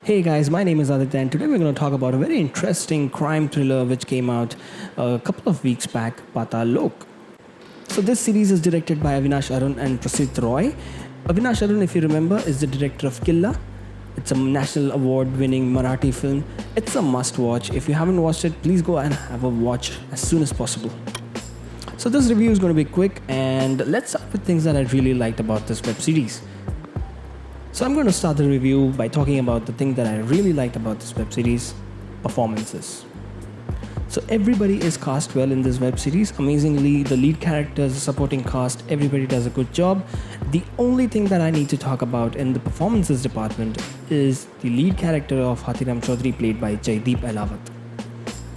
Hey guys, my name is Aditya, and today we're going to talk about a very interesting crime thriller which came out a couple of weeks back, Paatal Lok. So this series is directed by Avinash Arun and Prosit Roy. Avinash Arun, if you remember, is the director of Killa. It's a national award-winning Marathi film. It's a must-watch. If you haven't watched it, please go and have a watch as soon as possible. So this review is going to be quick, and let's start with things that I really liked about this web series. So I'm going to start the review by talking about the thing that I really liked about this web series, performances. So everybody is cast well in this web series. Amazingly, the lead characters, the supporting cast, everybody does a good job. The only thing that I need to talk about in the performances department is the lead character of Hathiram Chaudhary, played by Jaideep Ahlawat.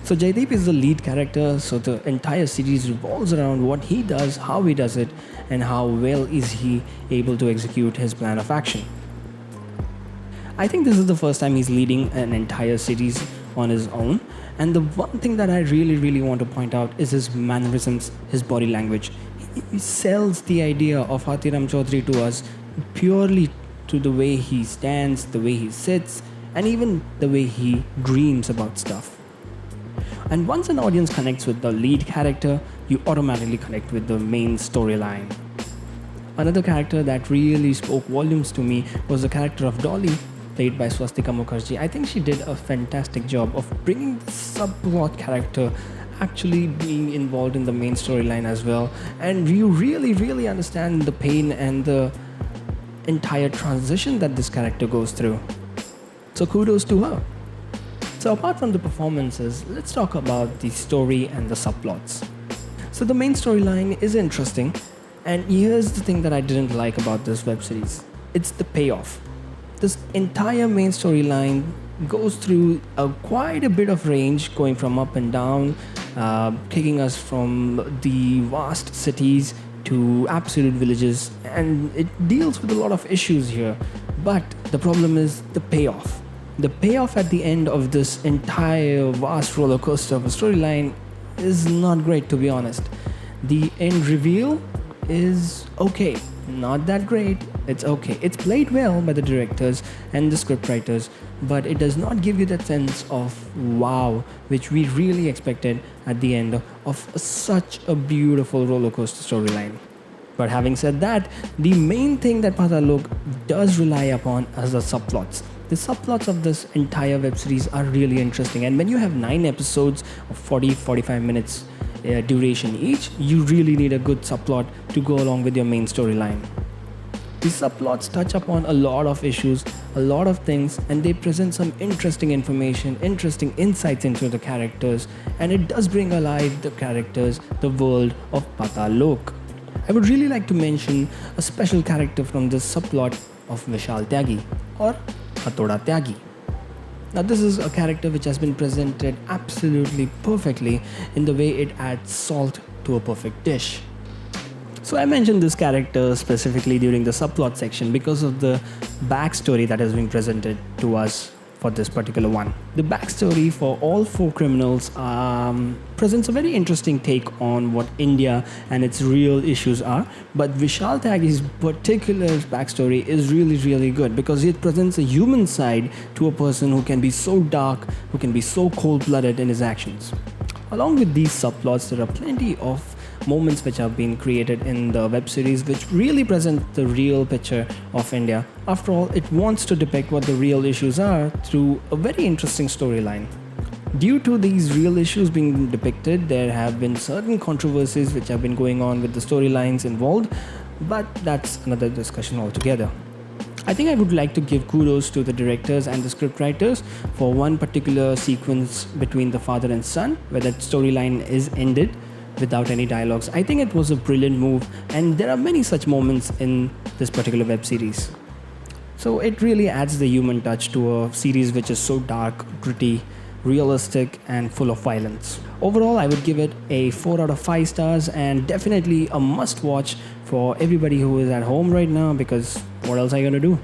So Jaideep is the lead character, so the entire series revolves around what he does, how he does it, and how well is he able to execute his plan of action. I think this is the first time he's leading an entire series on his own, and the one thing that I really want to point out is his mannerisms, his body language. He sells the idea of Hathiram Chaudhary to us purely to the way he stands, the way he sits, and even the way he dreams about stuff. And once an audience connects with the lead character, you automatically connect with the main storyline. Another character that really spoke volumes to me was the character of Dolly, played by Swastika Mukherjee. I think she did a fantastic job of bringing the subplot character actually being involved in the main storyline as well, and you really understand the pain and the entire transition that this character goes through. So kudos to her. So apart from the performances, let's talk about the story and the subplots. So the main storyline is interesting, and here's the thing that I didn't like about this web series. It's the payoff. This entire main storyline goes through quite a bit of range, going from up and down, taking us from the vast cities to absolute villages, and it deals with a lot of issues here. But the problem is the payoff. The payoff at the end of this entire vast roller coaster of a storyline is not great, to be honest. The end reveal is okay. Not that great, it's okay. It's played well by the directors and the scriptwriters, but it does not give you that sense of wow, which we really expected at the end of such a beautiful roller coaster storyline. But having said that, the main thing that Paatal Lok does rely upon is the subplots. The subplots of this entire web series are really interesting, and when you have 9 episodes of 40-45 minutes duration each, you really need a good subplot to go along with your main storyline. These subplots touch upon a lot of issues, a lot of things, and they present some interesting information, interesting insights into the characters, and it does bring alive the characters, the world of Paatal Lok. I would really like to mention a special character from this subplot of Vishal Tyagi, or Hathoda Tyagi. Now this is a character which has been presented absolutely perfectly in the way it adds salt to a perfect dish. So I mentioned this character specifically during the subplot section because of the backstory that has been presented to us for this particular one. The backstory for all 4 criminals presents a very interesting take on what India and its real issues are, but Vishal Tyagi's particular backstory is really good because it presents a human side to a person who can be so dark, who can be so cold-blooded in his actions. Along with these subplots, there are plenty of moments which have been created in the web series which really present the real picture of India. After all, it wants to depict what the real issues are through a very interesting storyline. Due to these real issues being depicted, there have been certain controversies which have been going on with the storylines involved, but that's another discussion altogether. I think I would like to give kudos to the directors and the scriptwriters for one particular sequence between the father and son, where that storyline is ended without any dialogues. I think it was a brilliant move, and there are many such moments in this particular web series. So it really adds the human touch to a series which is so dark, gritty, realistic, and full of violence. Overall, I would give it a 4 out of 5 stars, and definitely a must watch for everybody who is at home right now, because what else are you going to do?